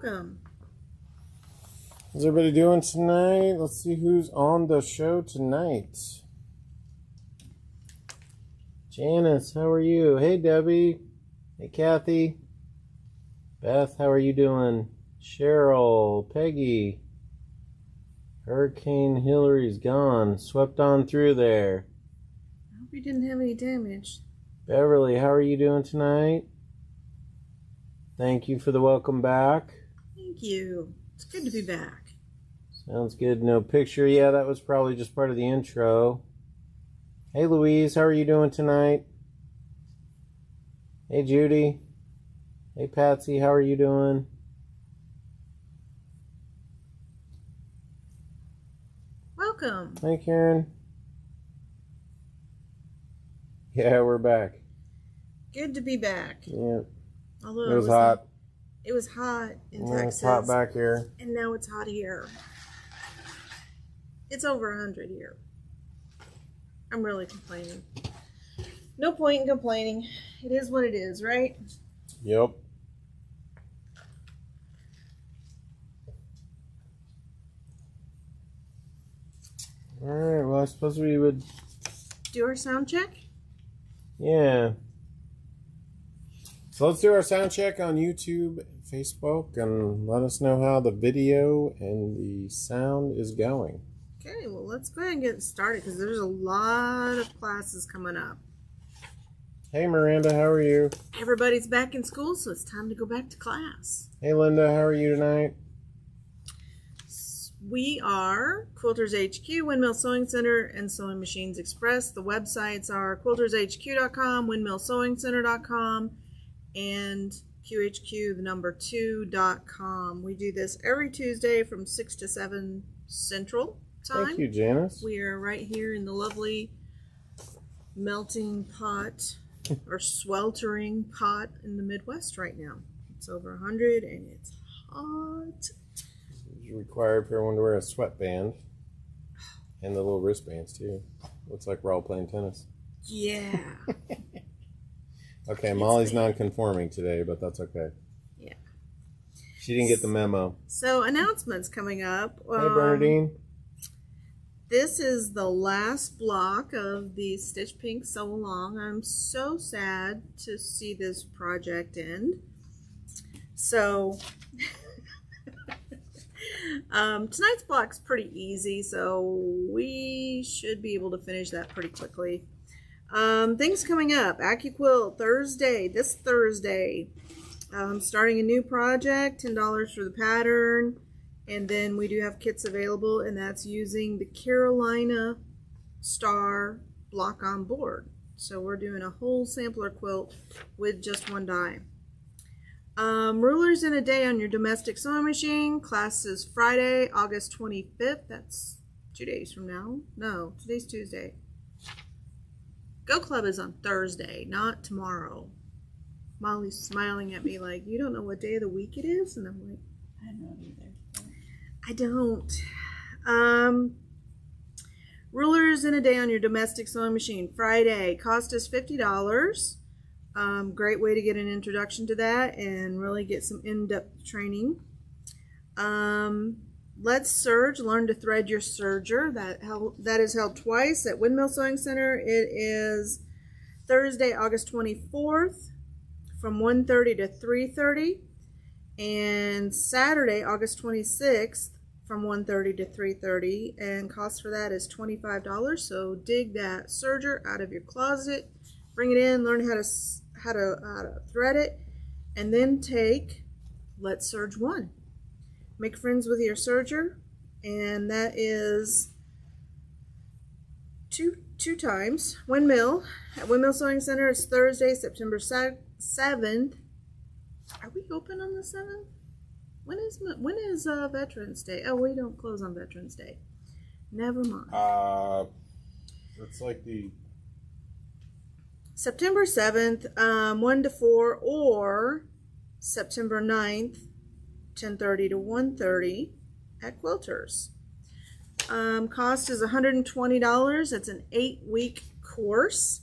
welcome. How's everybody doing tonight? Let's see who's on the show tonight. Janice, how are you? Hey, Debbie. Hey, Kathy. Beth, how are you doing? Cheryl, Peggy. Hurricane Hillary's gone. Swept on through there. I hope you didn't have any damage. Beverly, how are you doing tonight? Thank you for the welcome back. Thank you. It's good to be back. Sounds good. No picture. Yeah, that was probably just part of the intro. Hey, Louise, how are you doing tonight? Hey, Judy. Hey, Patsy, how are you doing? Welcome. Hey, Karen. Yeah, we're back. Good to be back. Yeah. Although It was hot. It was hot in Yeah, Texas. it's hot back here. And now it's hot here. It's over 100 here. I'm really complaining. No point in complaining. It is what it is, right? Yep. Alright, well, I suppose we would... Do our sound check? Yeah. So let's do our sound check on YouTube, Facebook, and let us know how the video and the sound is going. Okay, well, let's go ahead and get started because there's a lot of classes coming up. Hey, Miranda, how are you? Everybody's back in school, so it's time to go back to class. Hey, Linda, how are you tonight? We are Quilters HQ, Windmill Sewing Center, and Sewing Machines Express. The websites are quiltershq.com, windmillsewingcenter.com, and QHQ2.com. We do this every Tuesday from 6 to 7 Central Time. Thank you, Janice. We are right here in the lovely melting pot or sweltering pot in the Midwest right now. It's over 100 and it's hot. It's required for everyone to wear a sweatband and the little wristbands too. Looks like we're all playing tennis. Yeah. Okay, Molly's non-conforming today, but that's okay. Yeah. She didn't get the memo. So announcements coming up. Hey, Bernadine. This is the last block of the Stitch Pink Sew Along. I'm so sad to see this project end. So tonight's block's pretty easy, so we should be able to finish that pretty quickly. Things coming up. AccuQuilt Thursday, this Thursday. Starting a new project, $10 for the pattern. And then we do have kits available, and that's using the Carolina Star block on board. So we're doing a whole sampler quilt with just one die. Rulers in a day on your domestic sewing machine. Class is Friday, August 25th. That's 2 days from now. No, today's Tuesday. Go Club is on Thursday, not tomorrow. Molly's smiling at me like, you don't know what day of the week it is? And I'm like, I don't know either. I don't. Rulers in a day on your domestic sewing machine. Friday. Cost us $50. Great way to get an introduction to that and really get some in-depth training. Let's Serge. Learn to thread your serger. That is held twice at Windmill Sewing Center. It is Thursday, August 24th from 1:30 to 3:30. And Saturday, August 26th from 1:30 to 3:30, and cost for that is $25. So dig that serger out of your closet, bring it in, learn how to thread it, and then take Let's Serge 1. Make friends with your serger, and that is two times. Windmill at Windmill Sewing Center. It's Thursday, September 7th. Are we open on the 7th? When is Veterans Day? Oh, we don't close on Veterans Day. Never mind. It's like the September 7th, 1 to 4, or September 9th, 10:30 to 1:30 at Quilters. Cost is $120. It's an 8-week course,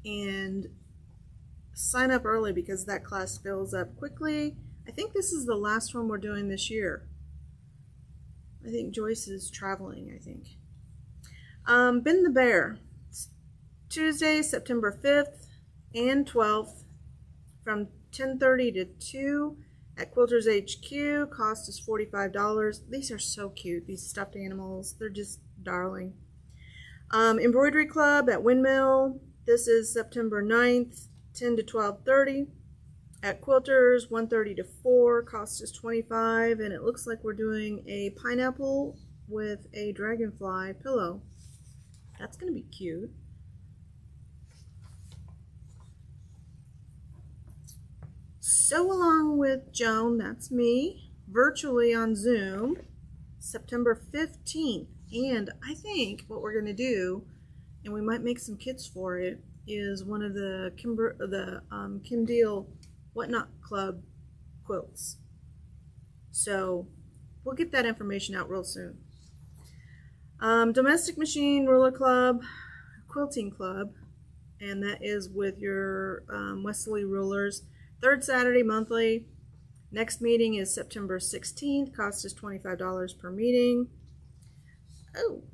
and sign up early because that class fills up quickly. I think this is the last one we're doing this year. I think Joyce is traveling, I think. Ben the Bear. It's Tuesday, September 5th and 12th from 10:30 to 2 at Quilters HQ. Cost is $45. These are so cute, these stuffed animals. They're just darling. Embroidery Club at Windmill. This is September 9th, 10 to 12:30. At Quilters, 1:30 to 4. Cost is $25. And it looks like we're doing a pineapple with a dragonfly pillow. That's going to be cute. Sew Along with Joan, that's me, virtually on Zoom, September 15th. And I think what we're going to do, and we might make some kits for it, is one of the Kim Deal Whatnot Club quilts. So we'll get that information out real soon. Domestic Machine Ruler Club, Quilting Club, and that is with your Wesley rulers. Third Saturday monthly. Next meeting is September 16th. Cost is $25 per meeting. Oh,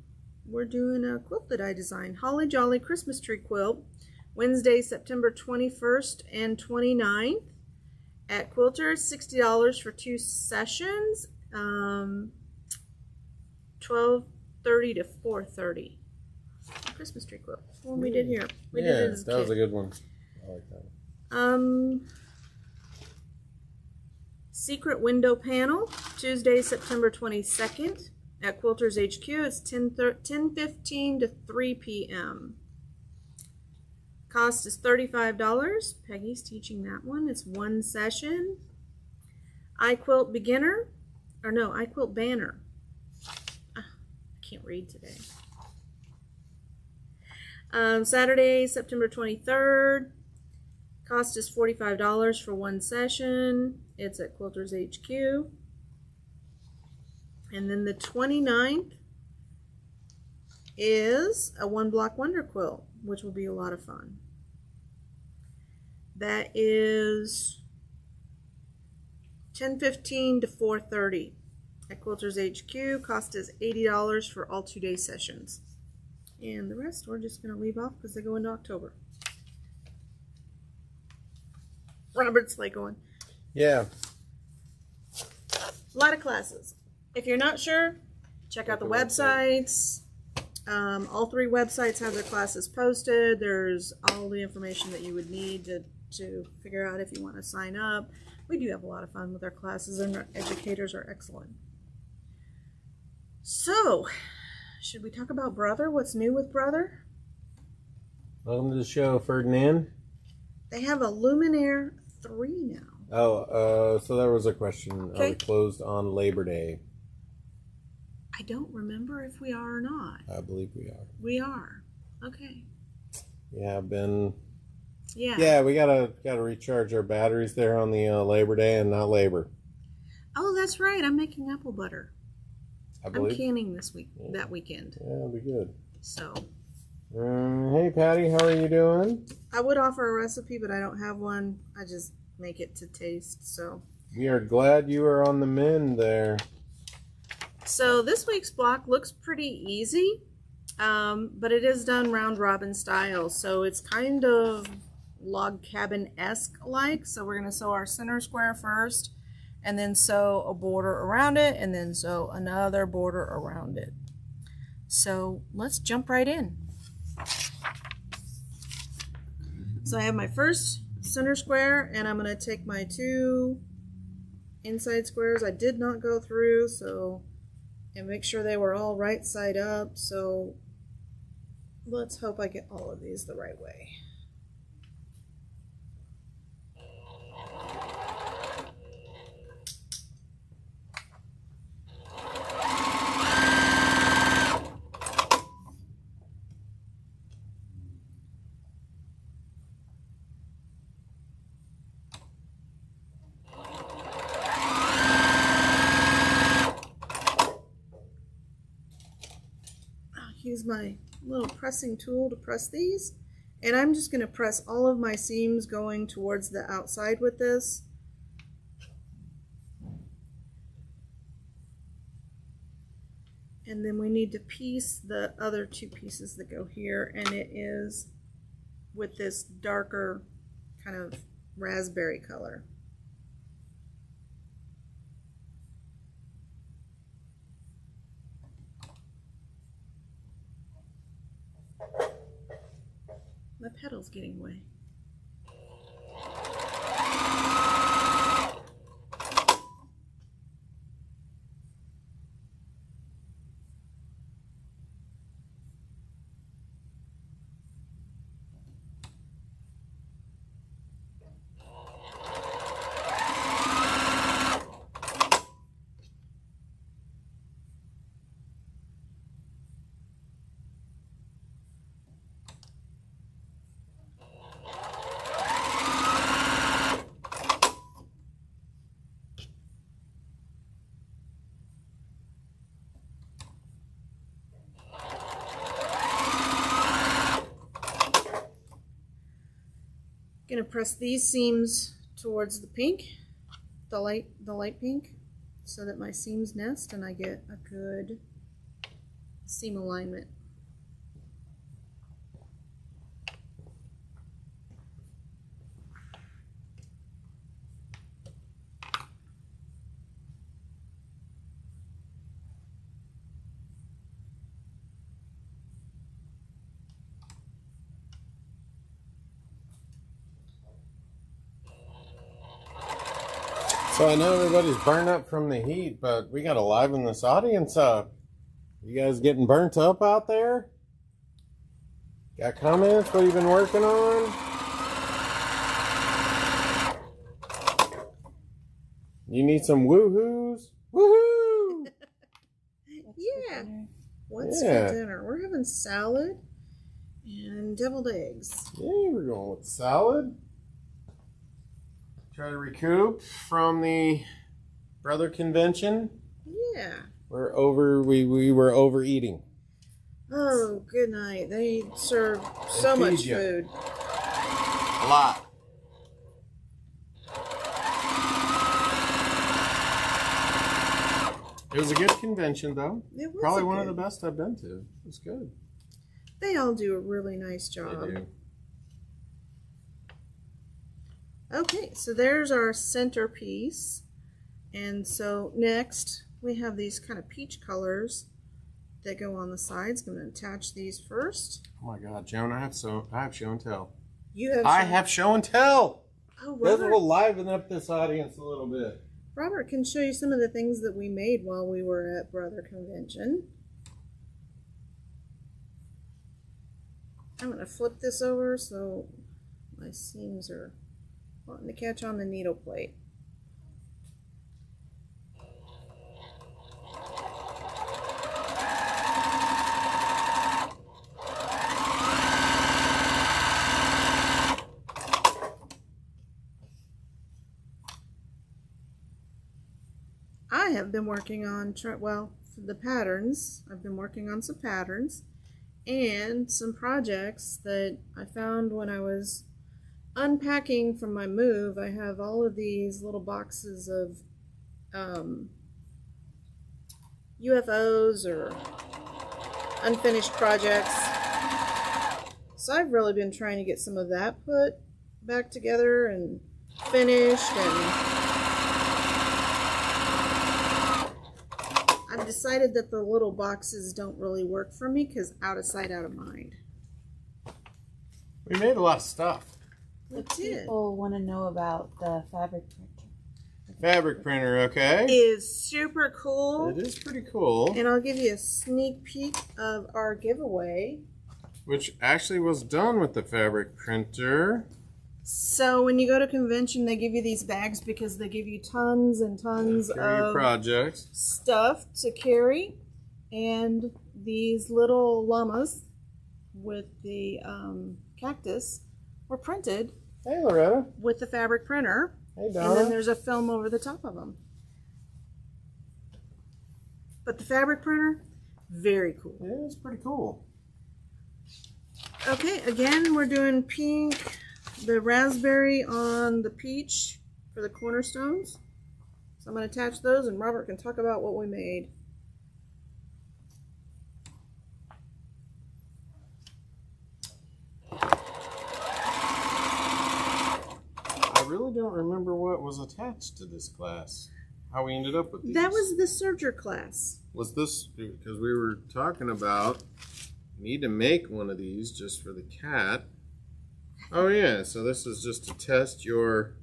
we're doing a quilt that I designed. Holly Jolly Christmas Tree Quilt. Wednesday, September 21st and 29th. At Quilters, $60 for 2 sessions. 12:30 to 4:30. Christmas tree quilt. One we did here. We did it as a that was kit. a good one. I like that. Secret Window Panel, Tuesday, September 22nd at Quilters HQ. It's 10:15 to 3 p.m. Cost is $35. Peggy's teaching that one. It's 1 session. iQuilt Beginner, or no, iQuilt Banner. I can't read today. Saturday, September 23rd. Cost is $45 for 1 session. It's at Quilters HQ. And then the 29th is a 1-block wonder quilt, which will be a lot of fun. That is 10:15 to 4:30 at Quilters HQ. Cost is $80 for all 2-day sessions. And the rest we're just going to leave off because they go into October. Robert's like going. Yeah. A lot of classes. If you're not sure, check out the websites. All 3 websites have their classes posted. There's all the information that you would need to figure out if you want to sign up. We do have a lot of fun with our classes, and our educators are excellent. So, should we talk about Brother? What's new with Brother? Welcome to the show, Ferdinand. They have a Luminaire 3 now. So there was a question. Okay. Are we closed on Labor Day? I don't remember if we are or not. I believe we are. We are. Okay. Yeah, Ben. Yeah. Yeah, we gotta recharge our batteries there on the Labor Day and not Labor. Oh, that's right. I'm making apple butter. I believe. I'm canning this week, that weekend. Yeah, it'll be good. So. Hey, Patty, how are you doing? I would offer a recipe, but I don't have one. I just make it to taste. So. We are glad you are on the mend there. So this week's block looks pretty easy, but it is done round robin style. So it's kind of log cabin-esque like. So we're going to sew our center square first, and then sew a border around it, and then sew another border around it. So let's jump right in. So I have my first center square, and I'm going to take my 2 inside squares. I did not go through, and make sure they were all right side up. So let's hope I get all of these the right way. Use my little pressing tool to press these, and I'm just going to press all of my seams going towards the outside with this. And then we need to piece the other two pieces that go here, and it is with this darker kind of raspberry color. My pedal's getting away. Gonna press these seams towards the pink, the light pink, so that my seams nest and I get a good seam alignment. So I know everybody's burned up from the heat, but we got to liven this audience up. You guys getting burnt up out there? Got comments? What you been working on? You need some woohoos? Woohoo! Yeah. What's for dinner? We're having salad and deviled eggs. Yeah, we're going with salad. Try to recoup from the brother convention. Yeah. We were overeating. Oh, good night. They serve so much food. A lot. It was a good convention, though. It was probably one of the best I've been to. It was good. They all do a really nice job. They do. Okay, so there's our centerpiece. And so next we have these kind of peach colors that go on the sides. I'm going to attach these first. Oh my God, Joan, I have show and tell. You have I have show and tell. Oh, This Robert. will liven up this audience a little bit. Robert can show you some of the things that we made while we were at Brother Convention. I'm going to flip this over so my seams are wanting to catch on the needle plate. I have been working on, well, for the patterns, I've been working on some patterns and some projects that I found when I was unpacking from my move. I have all of these little boxes of UFOs or unfinished projects. So I've really been trying to get some of that put back together and finished, and I've decided that the little boxes don't really work for me because out of sight, out of mind. We made a lot of stuff. People want to know about the fabric printer. Fabric printer, okay? Is super cool. It is pretty cool. And I'll give you a sneak peek of our giveaway. Which actually was done with the fabric printer. So when you go to convention, they give you these bags because they give you tons and tons of projects. Stuff to carry. And these little llamas with the cactus were printed. Hey, Loretta. With the fabric printer. Hey, Donna. And then there's a film over the top of them. But the fabric printer, very cool. Yeah, it's pretty cool. Okay, again, we're doing pink, the raspberry on the peach for the cornerstones. So I'm going to attach those and Robert can talk about what we made. really don't remember what was attached to this class. How we ended up with these. That was the serger class. Was this because we were talking about need to make one of these just for the cat? Oh yeah, so this is just to test your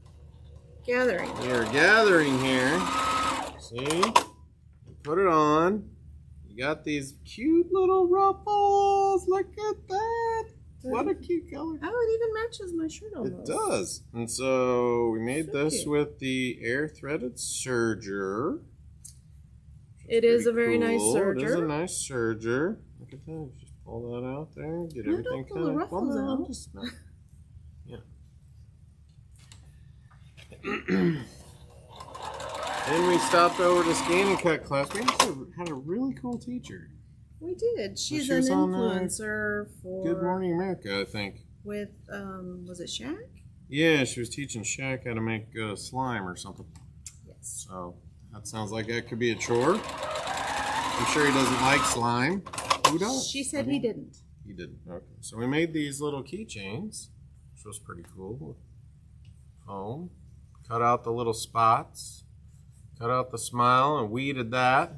Gathering. gathering here. See? You put it on. You got these cute little ruffles. Look at that. What a cute color. Oh, it even matches my shirt almost. It does. And so we made So this cute. with the air threaded serger. It is a very nice Cool. It is a serger. nice serger. Look at that. Just pull that out there. Get No, everything don't pull the ruffles out. Just, no. Yeah. Then we stopped over to scan and cut class. We actually had a really cool teacher. We did. She's She an was on, influencer for Good Morning America, I think. with was it Shaq? Yeah, she was teaching Shaq how to make slime or something. Yes. So that sounds like that could be a chore. I'm sure he doesn't like slime. Who does? She said he didn't. He didn't. Okay. So we made these little keychains, which was pretty cool. Foam. Cut out the little spots. Cut out the smile and weeded that.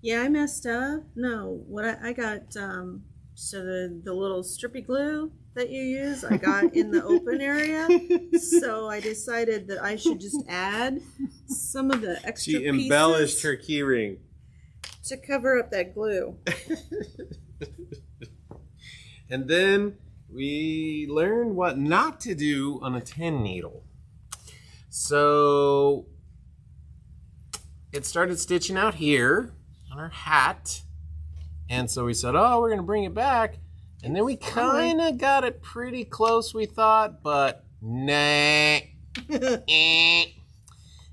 Yeah, I messed up. No, what I got so the little strippy glue that you use, I got in the open area. So I decided that I should just add some of the extra She embellished pieces her key ring. to cover up that glue. And then we learned what not to do on a 10 needle. So it started stitching out here on our hat. And so we said, oh, we're going to bring it back. And then we kind of got it pretty close, we thought, but nah. And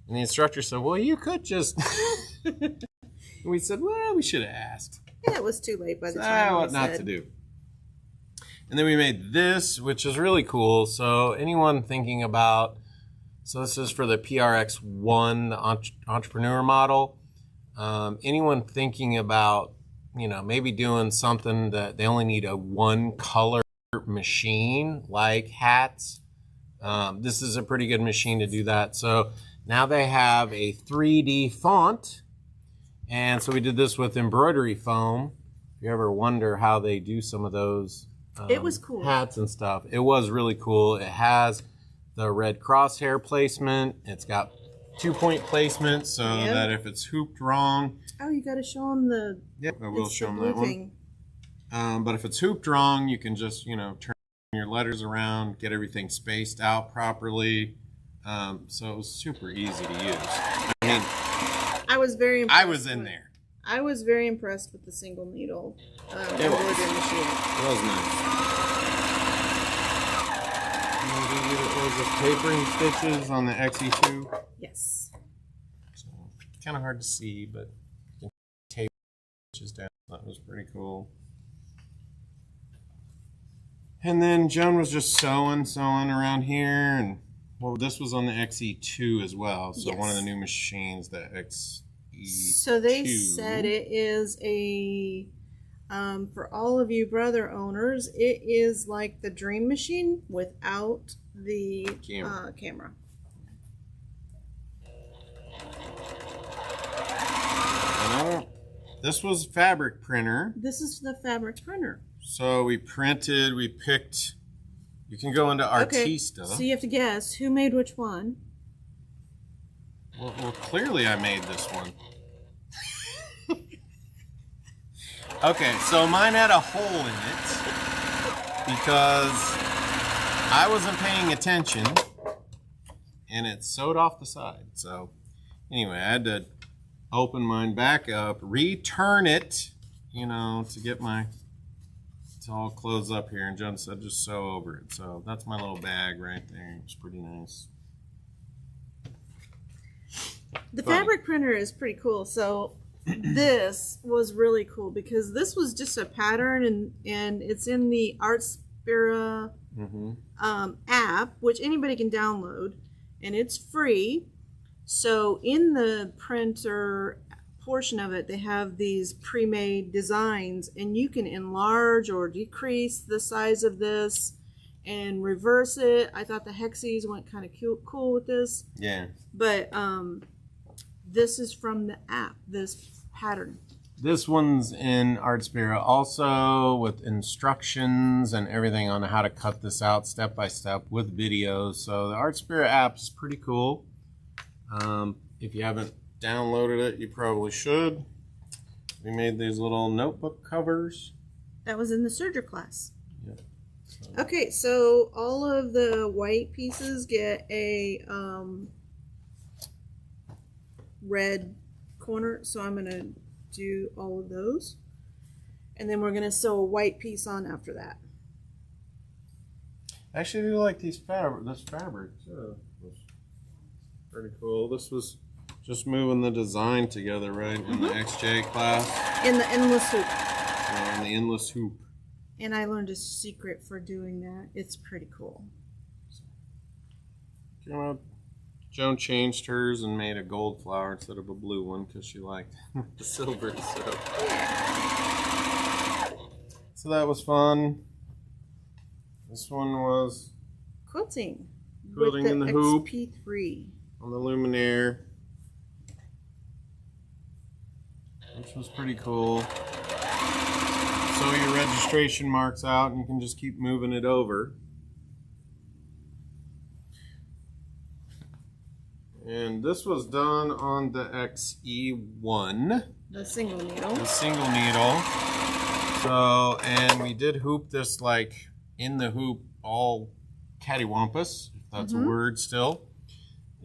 the instructor said, well, you could just... And we said, well, we should have asked. And it was too late by the time. What not to do. And then we made this, which is really cool. So anyone thinking about, so this is for the PRX1 entrepreneur model. Anyone thinking about, maybe doing something that they only need a one color machine, like hats. This is a pretty good machine to do that. So now they have a 3D font. And so we did this with embroidery foam. If you ever wonder how they do some of those it was cool. Hats and stuff, it was really cool. It has the red crosshair placement. It's got 2-point placement so that if it's hooped wrong. Oh, you got to show them the. Yep, I will show them the that thing. one. But if it's hooped wrong, you can just turn your letters around, get everything spaced out properly. So it was super easy to use. I mean, I was very impressed. I was in there. I was very impressed with the single needle It was. embroidery machine. It was nice. Those tapering stitches on the XE2. Yes. So, kind of hard to see, but you can tape stitches down. That was pretty cool. And then Joan was just sewing around here, and well, this was on the XE2 as well. So one of the new machines, the XE2. So they said it is a, for all of you brother owners, it is like the Dream Machine without the camera. This was fabric printer. This is the fabric printer. So we picked, you can go into Artista. Okay, so you have to guess who made which one. Well, clearly I made this one. Okay, so mine had a hole in it because I wasn't paying attention and it sewed off the side. So anyway, I had to open mine back up, return it, to get it's all closed up here. And Joan said just sew over it. So that's my little bag right there. It's pretty nice. The fabric printer is pretty cool. So this was really cool because this was just a pattern and it's in the Artspira app, which anybody can download, and it's free. So in the printer portion of it, they have these pre-made designs, and you can enlarge or decrease the size of this. and reverse it. I thought the hexes went kind of cool with this. Yeah. But this is from the app, this pattern. This one's in Artspira also with instructions and everything on how to cut this out step by step with videos. So the Artspira app is pretty cool. If you haven't downloaded it, you probably should. We made these little notebook covers. That was in the serger class. Yeah. Okay, so all of the white pieces get a red corner, so I'm going to do all of those. And then we're going to sew a white piece on after that. I actually do like this fabric too. It's pretty cool. This was just moving the design together, right, in the XJ class. In the endless hoop. In the endless hoop. And I learned a secret for doing that. It's pretty cool. Joan changed hers and made a gold flower instead of a blue one because she liked the silver. So that was fun. This one was quilting in the with hoop XP3 on the Luminaire, which was pretty cool. Sew your registration marks out and you can just keep moving it over. And this was done on the XE1. The single needle. The single needle. So, and we did hoop this like in the hoop all cattywampus, if that's a word still.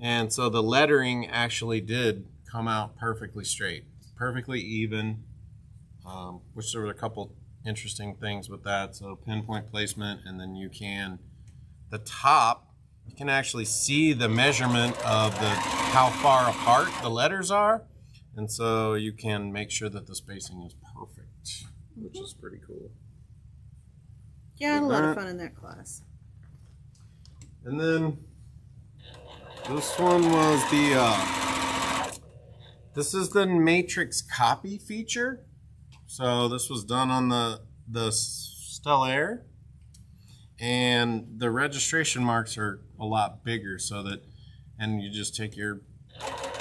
And so the lettering actually did come out perfectly straight, perfectly even, which there were a couple interesting things with that. So pinpoint placement, and then the top, you can actually see the measurement of how far apart the letters are. And so you can make sure that the spacing is perfect, which is pretty cool. Yeah, I had a lot of fun in that class. And then this one was this is the matrix copy feature. So this was done on the Stellaire, and the registration marks are a lot bigger, and you just take your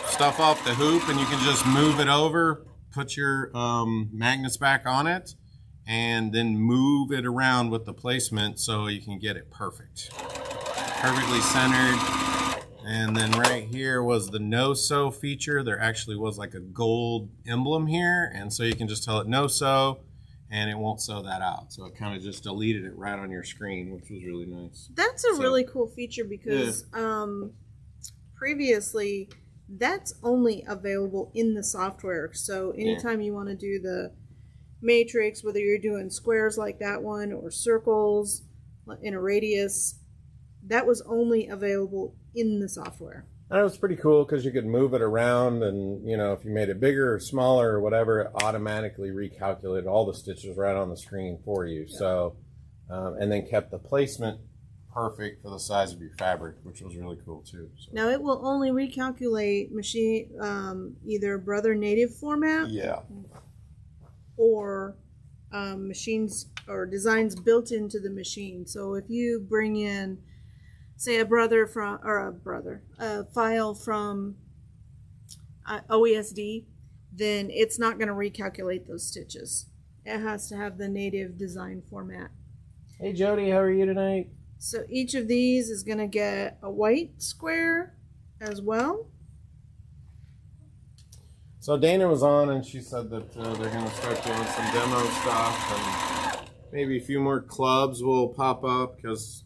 stuff off the hoop and you can just move it over, put your magnets back on it, and then move it around with the placement so you can get it perfectly centered. And then right here was the no sew feature. There actually was like a gold emblem here, and so you can just tell it no sew and it won't sew that out. So it kind of just deleted it right on your screen, which was really nice. That's a really cool feature because previously that's only available in the software. So anytime you want to do the matrix, whether you're doing squares like that one or circles in a radius, that was only available in the software. And it was pretty cool because you could move it around, and if you made it bigger or smaller or whatever, it automatically recalculated all the stitches right on the screen for you. Yeah. So and then kept the placement perfect for the size of your fabric, which was really cool too. So. Now it will only recalculate machine either Brother Native format, or machines or designs built into the machine. So if you bring in, say, a file from OESD, then it's not going to recalculate those stitches. It has to have the native design format. Hey Jody, how are you tonight? So each of these is going to get a white square as well. So Dana was on and she said that they're going to start doing some demo stuff, and maybe a few more clubs will pop up because,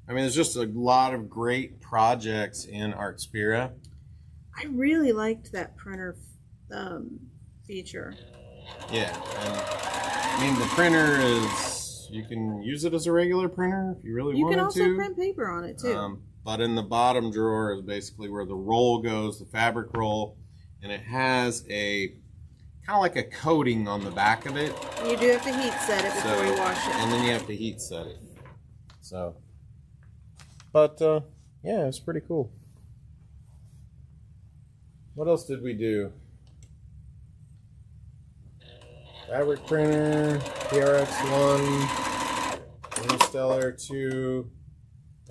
there's just a lot of great projects in Artspira. I really liked that printer feature. Yeah, and the printer is, you can use it as a regular printer if you really wanted to. You can also print paper on it too. But in the bottom drawer is basically where the roll goes, the fabric roll, and it has a kind of like a coating on the back of it. You do have to heat set it before you wash it. And then you have to heat set it. So, but yeah, it's pretty cool. What else did we do? Fabric printer, PRX1. Interstellar 2,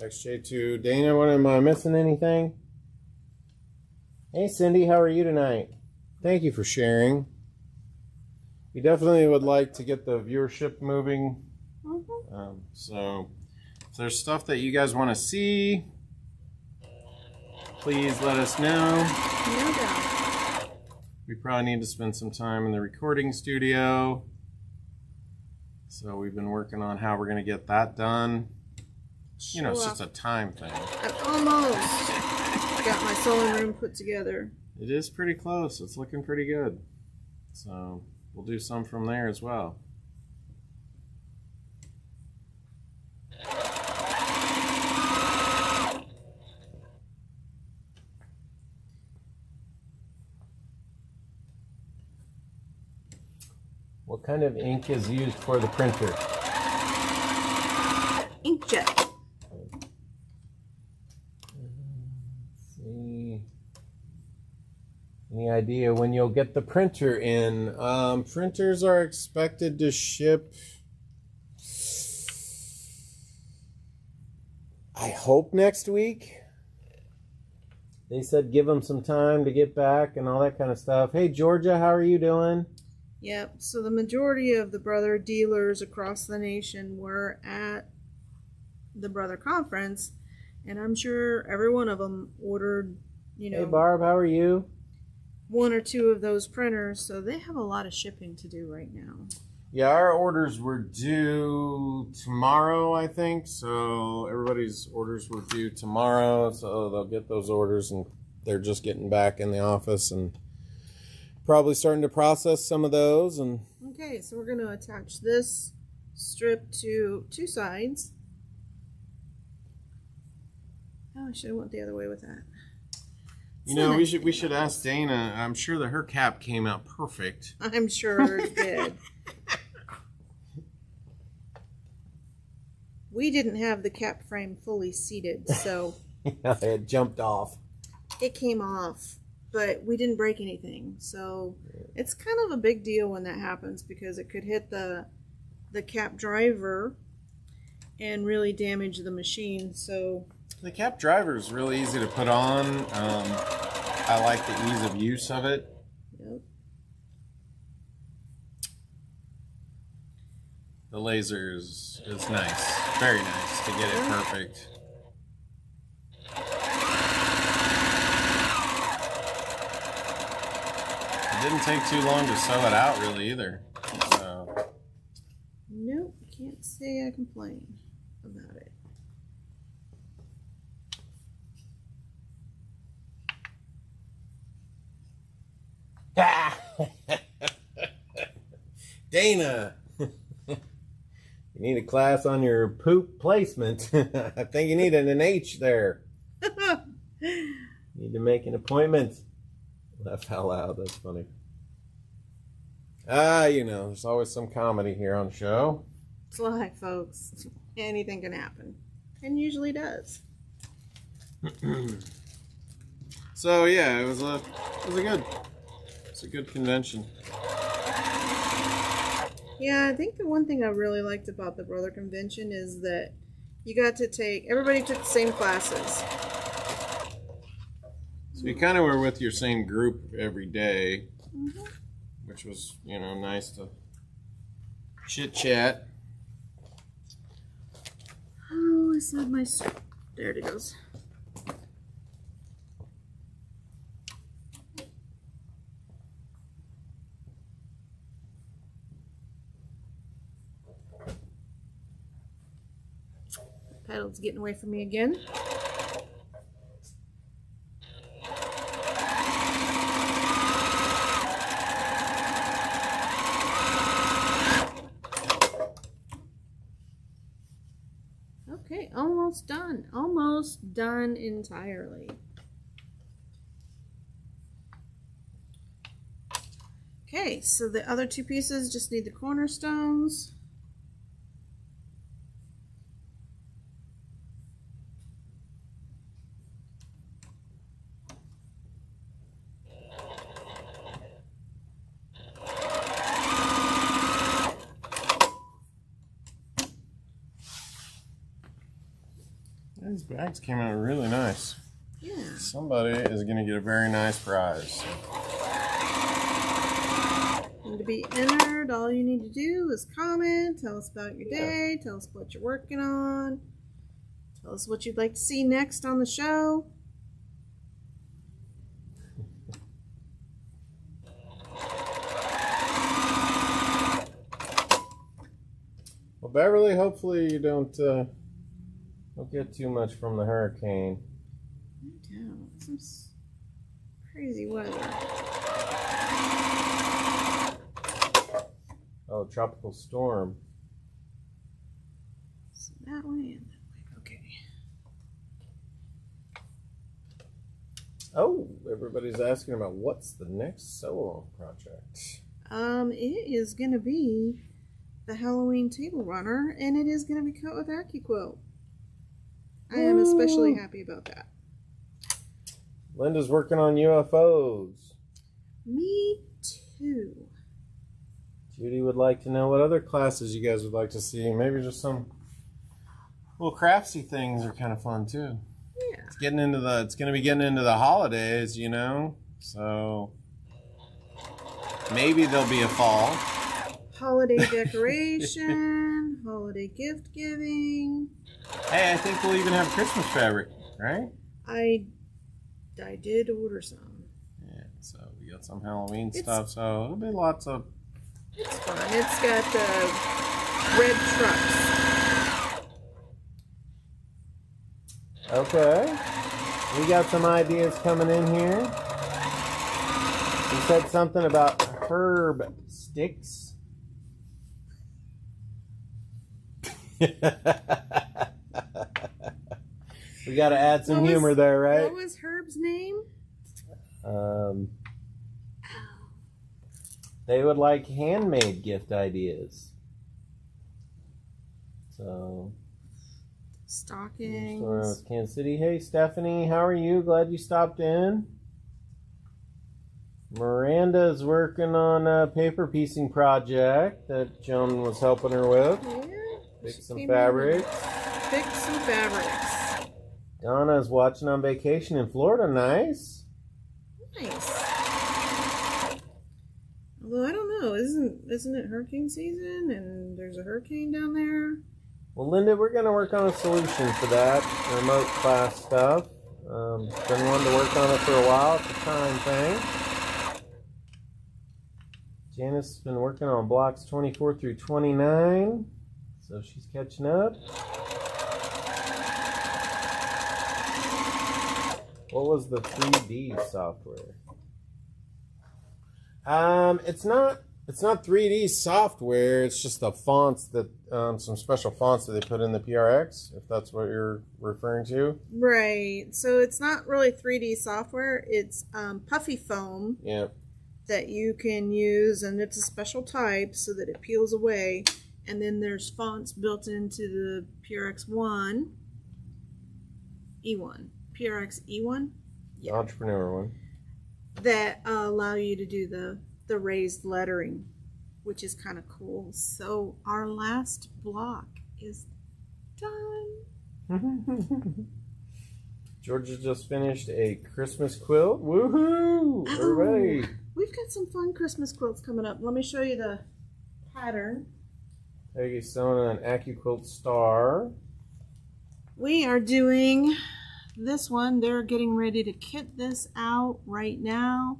XJ2. Dana, what, am I missing anything? Hey, Cindy, how are you tonight? Thank you for sharing. We definitely would like to get the viewership moving. So if there's stuff that you guys want to see, please let us know. No doubt. We probably need to spend some time in the recording studio. So we've been working on how we're going to get that done. You know, it's just a time thing. I've almost got my sewing room put together. It is pretty close. It's looking pretty good. So we'll do some from there as well. What kind of ink is used for the printer? Inkjet. Let's see. Any idea when you'll get the printer in? Printers are expected to ship, I hope, next week. They said give them some time to get back and all that kind of stuff. Hey, Georgia, how are you doing? Yep, so the majority of the brother dealers across the nation were at the brother conference, and I'm sure every one of them ordered, you know, Hey, Barb, how are you? one or two of those printers, so they have a lot of shipping to do right now. Yeah, our orders were due tomorrow, I think, so everybody's orders were due tomorrow, so they'll get those orders, and they're just getting back in the office and probably starting to process some of those. And Okay, so we're going to attach this strip to two sides. Oh, I should have went the other way with that. you know, we should ask Dana. I'm sure that her cap came out perfect. I'm sure it did. We didn't have the cap frame fully seated, so Yeah, they had jumped off. it came off, but we didn't break anything. So it's kind of a big deal when that happens because it could hit the cap driver and really damage the machine. So The cap driver is really easy to put on. I like the ease of use of it. yep. The laser is nice. Very nice to get it perfect. It didn't take too long to sew it out really either. So Nope, can't say I complain about it. Dana, you need a class on your poop placement. I think you need an H there. Need to make an appointment. Laugh out loud. That's funny. You know, there's always some comedy here on the show. It's life, folks. Anything can happen, and usually does. So yeah, it was a good convention. Yeah, I think the one thing I really liked about the brother convention is that you got to everybody took the same classes. So you kind of were with your same group every day, which was, you know, nice to chit chat. Oh, I said there it goes. Pedal's getting away from me again. Okay, almost done. Almost done entirely. Okay, so the other two pieces just need the cornerstones. These bags came out really nice. Yeah. Somebody is going to get a very nice prize. And to be entered, all you need to do is comment, tell us about your day, tell us what you're working on, tell us what you'd like to see next on the show. Well, Beverly, hopefully you don't get too much from the hurricane. No doubt. Some crazy weather. Oh, tropical storm. So that way and that way. Okay. Oh, everybody's asking about what's the next solo project. It is gonna be the Halloween table runner, and it is gonna be cut with AccuQuilt. I am especially happy about that. Linda's working on UFOs. Me too. Judy would like to know what other classes you guys would like to see. Maybe just some little craftsy things are kind of fun too. Yeah. It's going to be getting into the holidays, you know. So maybe there'll be a fall. Holiday decoration, holiday gift giving. Hey, I think we'll even have Christmas fabric, right? I did order some. Yeah, so we got some Halloween stuff, so it'll be lots of... It's fun. It's got the red trucks. Okay. We got some ideas coming in here. You said something about herb sticks. We got to add some humor there, right? What was Herb's name? They would like handmade gift ideas. So, Stockings. Kansas City. Hey, Stephanie, how are you? Glad you stopped in. Miranda's working on a paper piecing project that Joan was helping her with. Yeah. Pick some fabrics. Pick some fabrics. Donna's watching on vacation in Florida. Nice. Nice. Although I don't know, isn't it hurricane season and there's a hurricane down there? Well, Linda, we're going to work on a solution for that remote class stuff. Been wanting to work on it for a while. It's a time thing. Janice has been working on blocks 24 through 29, so she's catching up. What was the 3D software? It's not 3D software. It's just the fonts that some special fonts that they put in the PRX, if that's what you're referring to. Right. So it's not really 3D software. It's puffy foam. Yeah. That you can use, and it's a special type so that it peels away. And then there's fonts built into the PRX1, E1, PRX E1, Yeah. Entrepreneur one. That allow you to do the raised lettering, which is kind of cool. So our last block is done. Georgia just finished a Christmas quilt. Woohoo! Everybody. We've got some fun Christmas quilts coming up. Let me show you the pattern. Peggy's sewing an AccuQuilt star. We are doing this one. They're getting ready to kit this out right now.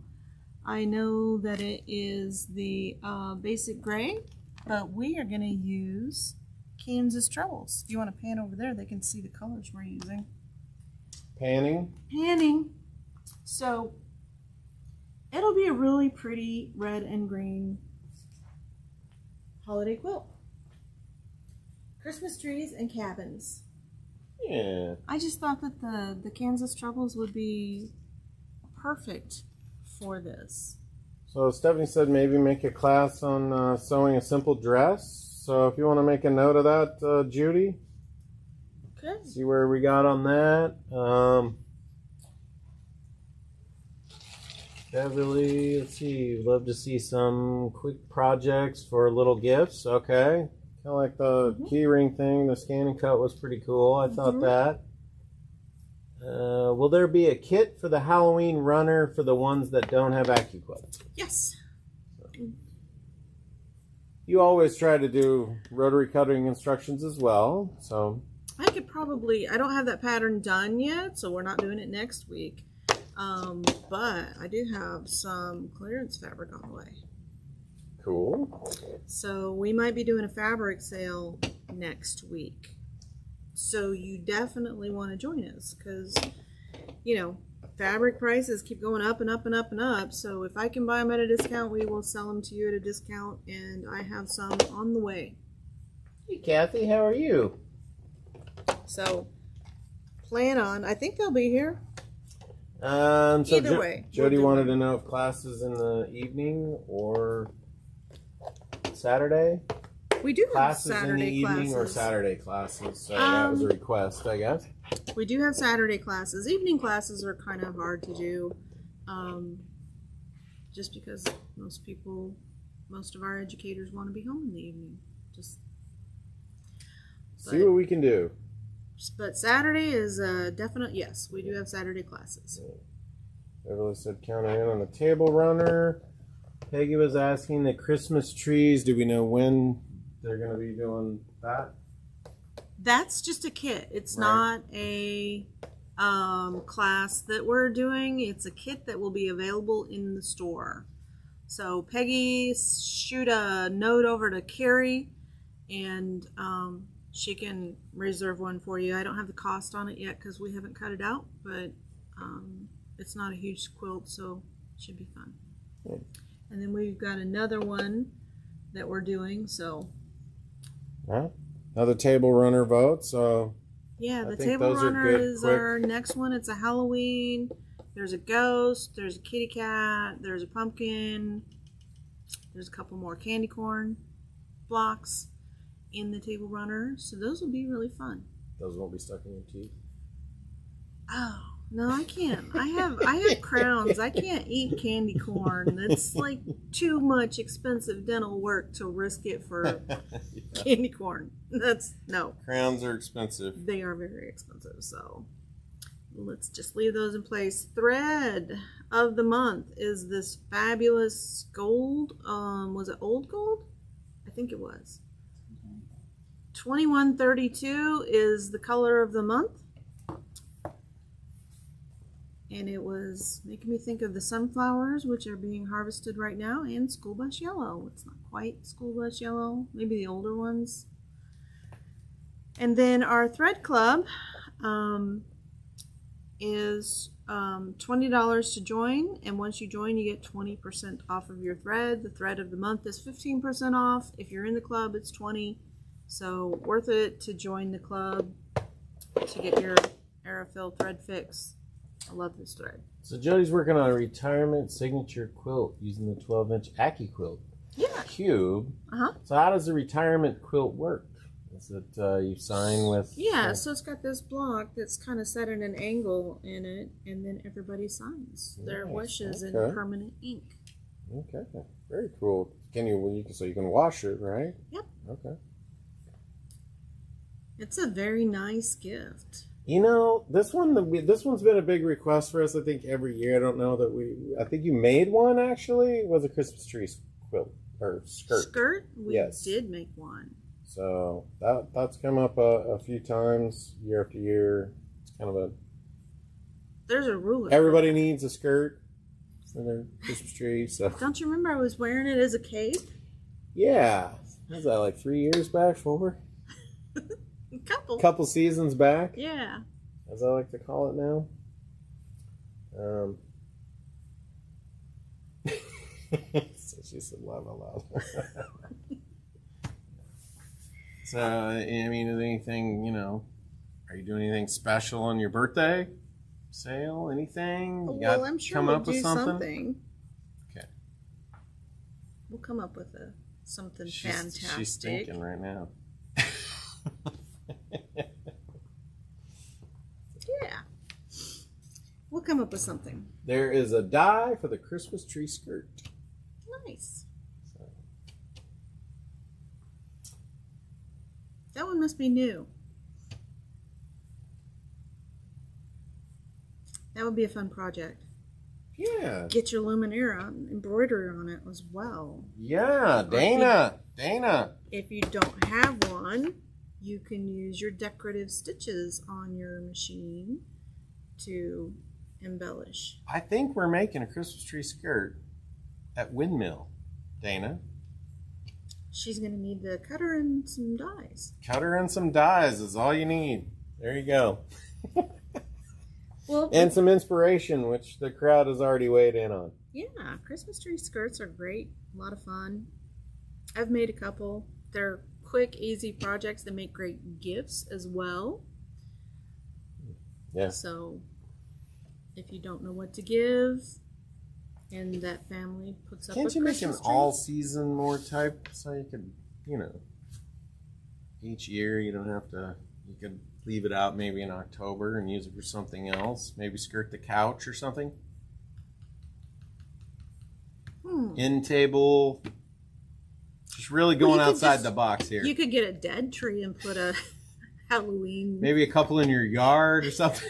I know that it is the basic gray, but we are going to use Kansas Troubles. If you want to pan over there, they can see the colors we're using. Panning. So it'll be a really pretty red and green holiday quilt. Christmas trees and cabins. Yeah. I just thought that the Kansas Troubles would be perfect for this. So Stephanie said maybe make a class on sewing a simple dress. So if you want to make a note of that, Judy. Okay. See where we got on that. Beverly, let's see. Love to see some quick projects for little gifts. Okay. Kind of like the key ring thing. The scan and cut was pretty cool. I thought that. Will there be a kit for the Halloween runner for the ones that don't have AccuQuilt? Yes. You always try to do rotary cutting instructions as well, so... I could probably... I don't have that pattern done yet, so we're not doing it next week. But I do have some clearance fabric on the way. Cool. So we might be doing a fabric sale next week. So you definitely want to join us because, you know, fabric prices keep going up and up and up and up. So if I can buy them at a discount, we will sell them to you at a discount. And I have some on the way. Hey, Kathy, how are you? So plan on. I think they'll be here. So Either way. Jody we'll wanted to know if classes in the evening or Saturday? We do have Classes in the Saturday evening classes. or Saturday classes. So that was a request, I guess. We do have Saturday classes. Evening classes are kind of hard to do. Just because most of our educators want to be home in the evening. See what we can do. But Saturday is a definite yes. We do have Saturday classes. Beverly said count her in on the table runner. Peggy was asking the Christmas trees. Do we know when they're going to be doing that? That's just a kit. It's Right. not a class that we're doing. It's a kit that will be available in the store. So Peggy, shoot a note over to Carrie, and she can reserve one for you. I don't have the cost on it yet because we haven't cut it out, but it's not a huge quilt, so it should be fun. Yeah. And then we've got another one that we're doing, so. Huh? Another table runner vote, so. Yeah, the think table those are runner good, is quick. our next one. It's a Halloween. There's a ghost. There's a kitty cat. There's a pumpkin. There's a couple more candy corn blocks in the table runner. So those will be really fun. Those won't be stuck in your teeth. Oh, no, I can't. I have crowns. I can't eat candy corn. That's like too much expensive dental work to risk it for candy corn. No. Crowns are expensive. They are very expensive, so let's just leave those in place. Thread of the month is this fabulous gold. Was it old gold? I think it was. 2132 is the color of the month. And it was making me think of the sunflowers, which are being harvested right now, and school bus yellow. It's not quite school bus yellow, maybe the older ones. And then our thread club is $20 to join, and once you join you get 20% off of your thread. The thread of the month is 15% off. If you're in the club, it's 20%. So worth it to join the club to get your Aerofill thread fix. I love this thread. So Jody's working on a retirement signature quilt using the 12-inch AccuQuilt cube. So how does the retirement quilt work? Is it you sign with? Yeah, so it's got this block that's kind of set at an angle in it, and then everybody signs their wishes in permanent ink. Okay, very cool. Can you so you can wash it, right? Yep. Okay. It's a very nice gift. You know, this one's been a big request for us. I think every year. I don't know that I think you made one actually. It was a Christmas tree quilt or skirt? Skirt? We Yes. did make one. So that's come up a few times year after year. It's kind of a. There's a rule. Everybody needs a skirt for their Christmas tree. So. Don't you remember I was wearing it as a cape? Yeah. Was that like 3 years back? 4? Couple seasons back. Yeah. As I like to call it now. So she said laugh out loud. So, I mean, is anything, are you doing anything special on your birthday? Sale? Anything? You Well, I'm sure we'll do something. Okay. We'll come up with something She's fantastic. thinking right now. Yeah. We'll come up with something. There is a die for the Christmas tree skirt. Nice. That one must be new. That would be a fun project. Yeah. Get your luminaire on, embroidery on it as well. Yeah, Dana. If you don't have one, you can use your decorative stitches on your machine to embellish. I think we're making a Christmas tree skirt at Windmill, Dana. She's going to need the cutter and some dies. Cutter and some dies is all you need. There you go. Well, And some inspiration, which the crowd has already weighed in on. yeah, Christmas tree skirts are great. A lot of fun. I've made a couple. They're quick, easy projects that make great gifts as well. Yeah. So if you don't know what to give and that family puts up Can't a you make an Christmas tree, all-season more type so you could, each year you don't have to, you could leave it out maybe in October and use it for something else. Maybe skirt the couch or something. End table. Just really going outside the box here. You could get a dead tree and put a Halloween. Maybe a couple in your yard or something.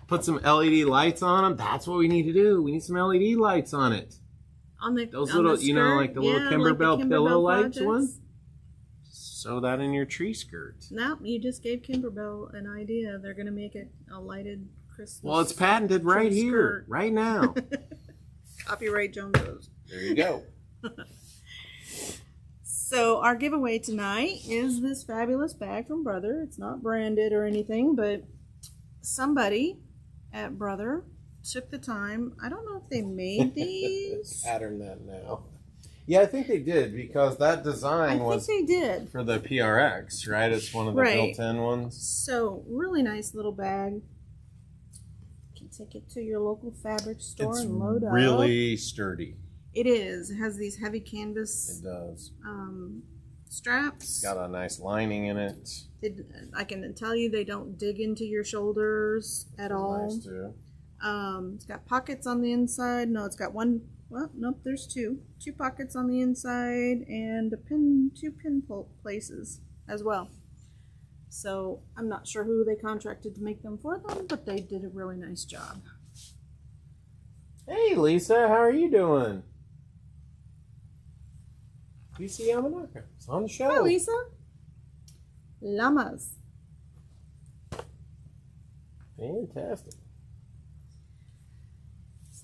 Put some LED lights on them. That's what we need to do. We need some LED lights on it. On the Those on little, the skirt? like the little Yeah, Kimberbell like the pillow Kimberbell lights projects. one. Sew that in your tree skirt. No, you just gave Kimberbell an idea. They're going to make it a lighted Christmas. Well, it's patented right tree here, skirt. right now. Copyright Joan Rose. There you go. So our giveaway tonight is this fabulous bag from Brother. It's not branded or anything, but somebody at Brother took the time. I don't know if they made these. Pattern that now. Yeah, I think they did because that design I was think they did. for the PRX, right? It's one of the Right. built-in ones. So really nice little bag. You can take it to your local fabric store It's and load up. really sturdy. It is. It has these heavy canvas It does. straps. It's got a nice lining in it. I can tell you they don't dig into your shoulders at all. Nice too. It's got pockets on the inside. No, it's got one. Well, nope, there's two. Two pockets on the inside and two pin places as well. So I'm not sure who they contracted to make them for them, but they did a really nice job. Hey, Lisa, how are you doing? Lisa Yamanaka. It's on the show. Hi, Lisa. Llamas. Fantastic.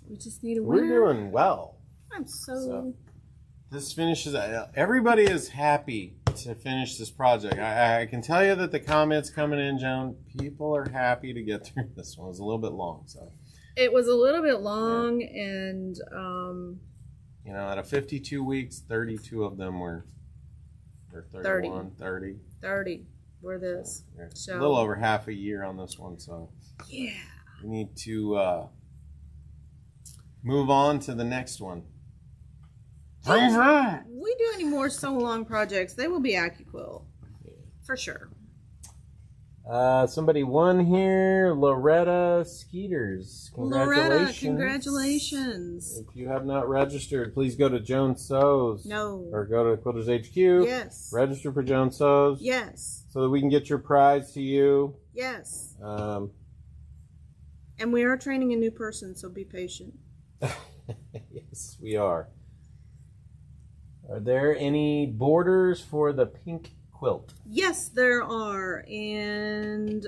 We just need a We're winner. doing well. I'm so This finishes. Everybody is happy to finish this project. I can tell you that the comments coming in, Joan, people are happy to get through this one. It's a little bit long, so. It was a little bit long, and out of 52 weeks, 32 of them were, or 31, 30. 30 were this. Yeah. So A little over half a year on this one, so yeah. we need to move on to the next one. Vroom, vroom. We do any more sew along projects, they will be AccuQuilt for sure. Somebody won here, Loretta Skeeters. Loretta, congratulations. If you have not registered, please go to Joan Sews. No. Or go to Quilters HQ. Yes. Register for Joan Sews. Yes. So that we can get your prize to you. Yes. Um, And we are training a new person, so be patient. yes, we are. Are there any borders for the pink quilt? Yes, there are. And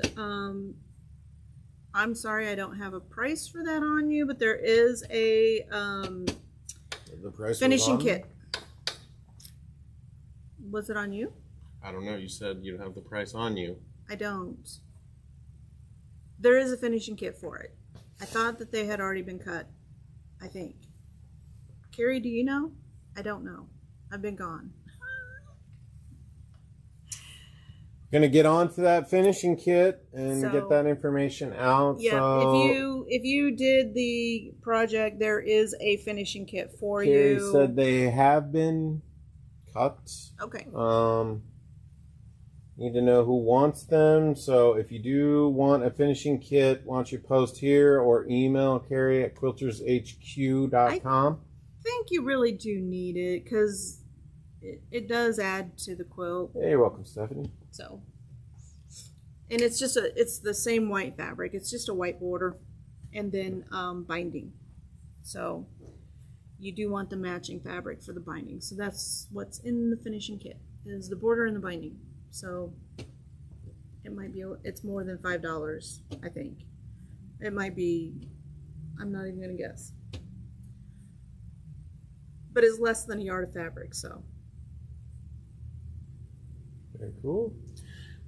I'm sorry I don't have a price for that on you, but there is a The price finishing was on kit. Was it on you? I don't know. You said you don't have the price on you. I don't. There is a finishing kit for it. I thought that they had already been cut. I think. Carrie, do you know? I don't know. I've been gone. Gonna get on to that finishing kit and So- get that information out. Yeah, So if you did the project, there is a finishing kit for Carrie you. said they have been cut. Okay. Need to know who wants them. So if you do want a finishing kit, why don't you post here or email Carrie at quiltershq.com. I think you really do need it because it does add to the quilt. Hey, you're welcome, Stephanie. So And it's just it's the same white fabric. It's just a white border and then binding. So you do want the matching fabric for the binding. So that's what's in the finishing kit, is the border and the binding. So it might be, it's more than $5, I think. It might be, I'm not even gonna guess. But it's less than a yard of fabric, so. Very cool.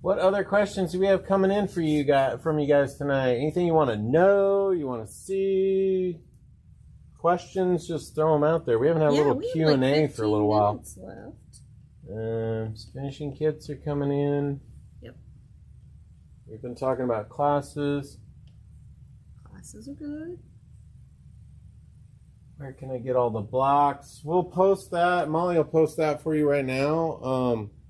What other questions do we have coming in for you guys, from you guys tonight? Anything you want to know, you want to see? Questions, just throw them out there. We haven't had a little Q&A like for a little while. Left. Finishing kits are coming in. Yep. We've been talking about classes. Classes are good. Where can I get all the blocks? We'll post that. Molly will post that for you right now.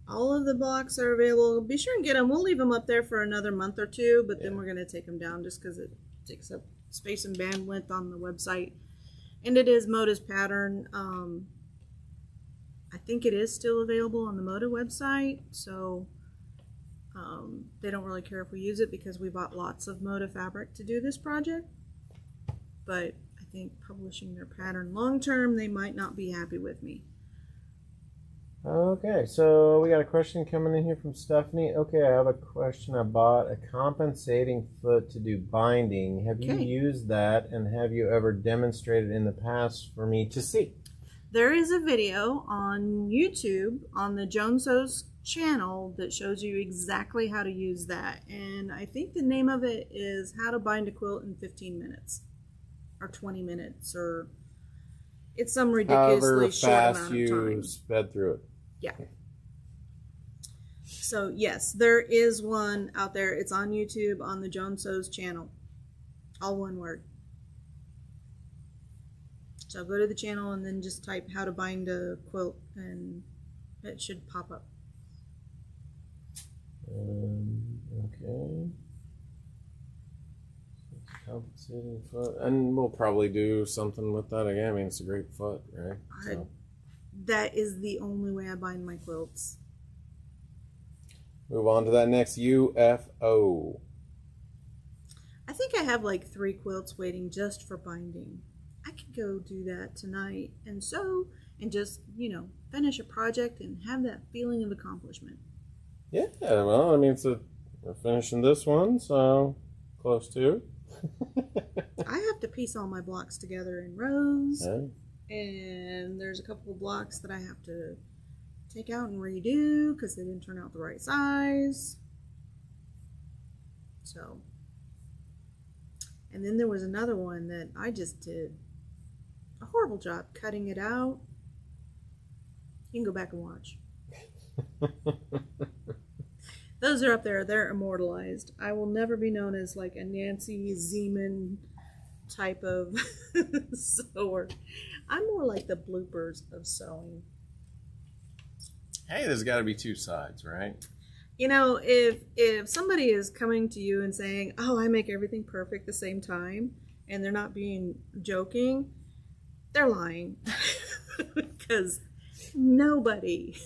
All of the blocks are available. Be sure and get them. We'll leave them up there for another month or two, but then we're going to take them down just because it takes up space and bandwidth on the website. And it is Moda's pattern. I think it is still available on the Moda website, so they don't really care if we use it because we bought lots of Moda fabric to do this project. But I think publishing their pattern long term, they might not be happy with me. Okay, so we got a question coming in here from Stephanie. Okay, I have a question. I bought a compensating foot to do binding. Have you used that, and have you ever demonstrated in the past for me to see? There is a video on YouTube on the Joan Sews channel that shows you exactly how to use that. And I think the name of it is How to Bind a Quilt in 15 Minutes. Or 20 minutes. Or it's some ridiculously short amount of time. However fast you sped through it. Yeah. So yes, there is one out there. It's on YouTube on the Joan Sews channel. All one word. So go to the channel and then just type how to bind a quilt and it should pop up. Okay. Compensating foot. And we'll probably do something with that again. I mean, it's a great foot, right? So. That is the only way I bind my quilts. Move on to that next UFO. I think I have like 3 quilts waiting just for binding. I could go do that tonight and sew and just, you know, finish a project and have that feeling of accomplishment. Yeah, well, I mean, we're finishing this one, so close to. I have to piece all my blocks together in rows. Yeah. And there's a couple of blocks that I have to take out and redo because they didn't turn out the right size. So, and then there was another one that I just did a horrible job cutting it out. You can go back and watch. Those are up there. They're immortalized. I will never be known as like a Nancy Zeman type of sewer. I'm more like the bloopers of sewing. Hey, there's got to be 2 sides, right? You know, if somebody is coming to you and saying, "Oh, I make everything perfect the same time," and they're not being joking, they're lying. Because nobody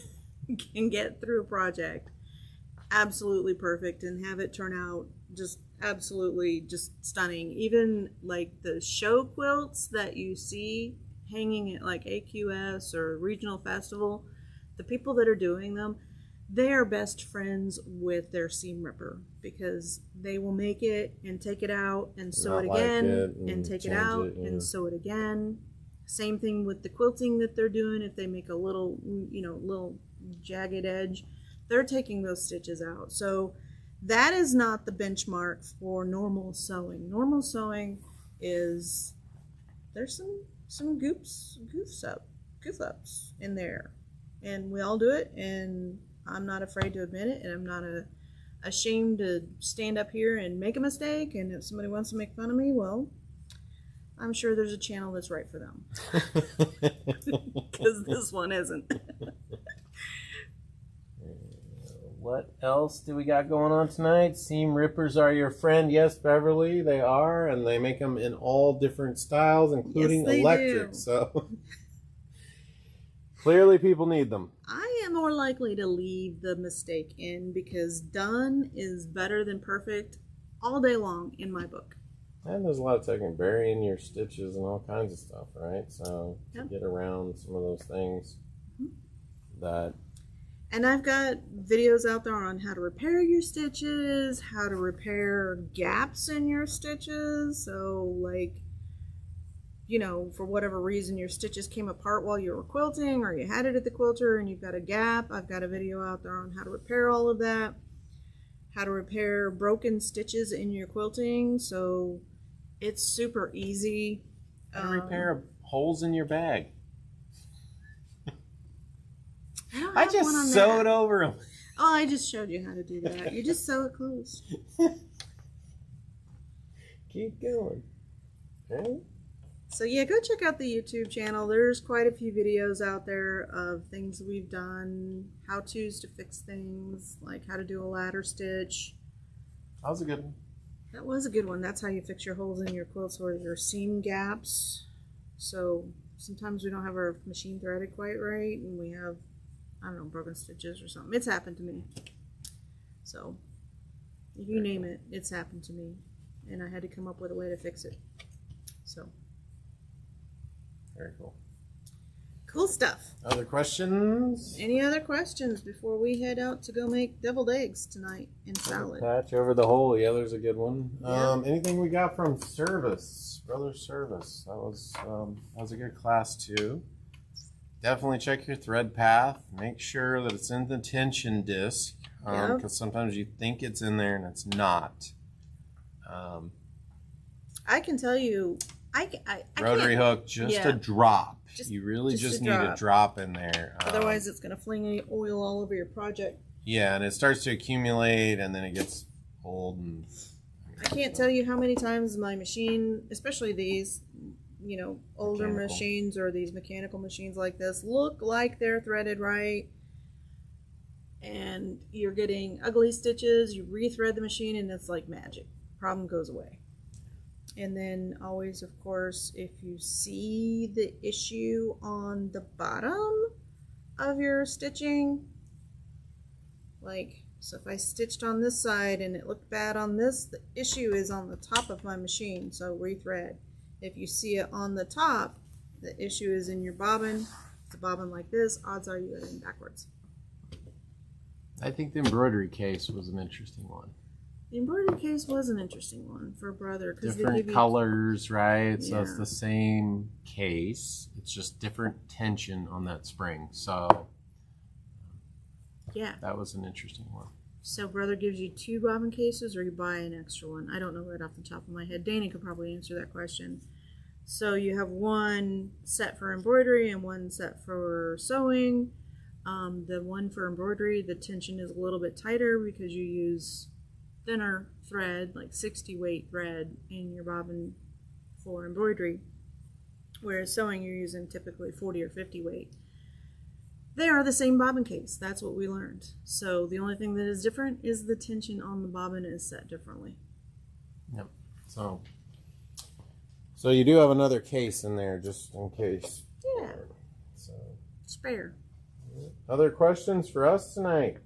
can get through a project absolutely perfect and have it turn out just absolutely just stunning. Even like the show quilts that you see hanging at like AQS or regional festival, the people that are doing them, they are best friends with their seam ripper because they will make it and take it out and sew it again and take it out and sew it again. Same thing with the quilting that they're doing. If they make a little, you know, little jagged edge, they're taking those stitches out. So that is not the benchmark for normal sewing. Normal sewing is, there's some goof ups in there, and we all do it, and I'm not afraid to admit it, and I'm not ashamed to stand up here and make a mistake. And if somebody wants to make fun of me, well, I'm sure there's a channel that's right for them, because this one isn't. What else do we got going on tonight? Seam rippers are your friend. Yes, Beverly, they are, and they make them in all different styles, including electric. So clearly people need them. I bit more likely to leave the mistake in because done is better than perfect all day long in my book. And there's a lot of technique, burying your stitches and all kinds of stuff, right? So to get around some of those things that... And I've got videos out there on how to repair your stitches, how to repair gaps in your stitches. So like, you know, for whatever reason your stitches came apart while you were quilting or you had it at the quilter and you've got a gap. I've got a video out there on how to repair all of that. How to repair broken stitches in your quilting. So it's super easy. How to repair holes in your bag. I just sewed over them. Oh, I just showed you how to do that. You just sew it close. Keep going. Okay. So yeah, go check out the YouTube channel. There's quite a few videos out there of things we've done, how-tos to fix things, like how to do a ladder stitch. That was a good one. That was a good one. That's how you fix your holes in your quilts or your seam gaps. So sometimes we don't have our machine threaded quite right and we have, I don't know, broken stitches or something. It's happened to me. So you name it, it's happened to me. And I had to come up with a way to fix it. So. Very cool. Cool stuff. Other questions? Any other questions before we head out to go make deviled eggs tonight and salad? Patch over the hole. Yeah, there's a good one. Yeah. Anything we got from Service, Brother Service? That was a good class too. Definitely check your thread path. Make sure that it's in the tension disc because sometimes you think it's in there and it's not. I can tell you. I Rotary hook, just a drop. You really just need a drop in there. Otherwise, it's going to fling any oil all over your project. Yeah, and it starts to accumulate, and then it gets old. And I can't tell you how many times my machine, especially these, you know, older machines or these mechanical machines like this, look like they're threaded right. And you're getting ugly stitches. You rethread the machine, and it's like magic. Problem goes away. And then always, of course, if you see the issue on the bottom of your stitching, like, so if I stitched on this side and it looked bad on this, the issue is on the top of my machine, so rethread. If you see it on the top, the issue is in your bobbin. It's a bobbin like this, odds are you got it in backwards. I think the embroidery case was an interesting one. The embroidery case was an interesting one for Brother. Different colors, right? So it's the same case. It's just different tension on that spring. So yeah, that was an interesting one. So Brother gives you 2 bobbin cases or you buy an extra one? I don't know right off the top of my head. Dana could probably answer that question. So you have one set for embroidery and one set for sewing. The one for embroidery, the tension is a little bit tighter because you use thinner thread, like 60 weight thread in your bobbin for embroidery, whereas sewing you're using typically 40 or 50 weight. They are the same bobbin case. That's what we learned. So the only thing that is different is the tension on the bobbin is set differently. Yep. So you do have another case in there just in case. Yeah. So spare. Other questions for us tonight?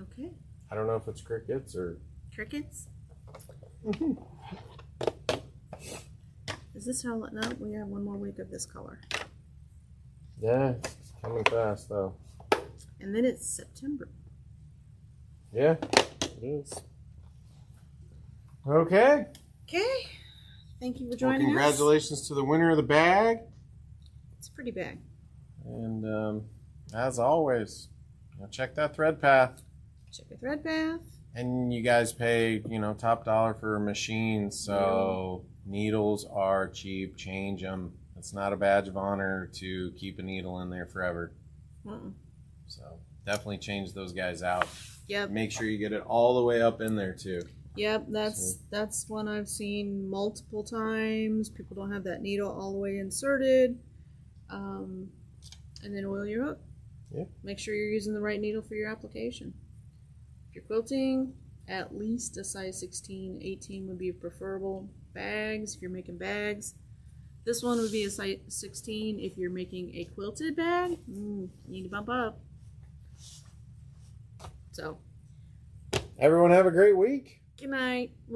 Okay. I don't know if it's crickets or... Crickets? Is this how... No, we have one more week of this color. Yeah, it's coming fast though. And then it's September. Yeah, it is. Okay. Okay. Thank you for joining us. Congratulations to the winner of the bag. It's a pretty bag. And as always, check that thread path. Check the thread path. And you guys pay, top dollar for machines, so needles are cheap. Change them. It's not a badge of honor to keep a needle in there forever. So definitely change those guys out. Yep. Make sure you get it all the way up in there too. Yep, that's one I've seen multiple times. People don't have that needle all the way inserted. And then oil your hook. Yep. Make sure you're using the right needle for your application. If you're quilting, at least a size 16, 18 would be preferable. Bags, if you're making bags, This one would be a size 16 if you're making a quilted bag. You need to bump up. So, Everyone have a great week. good night. We'll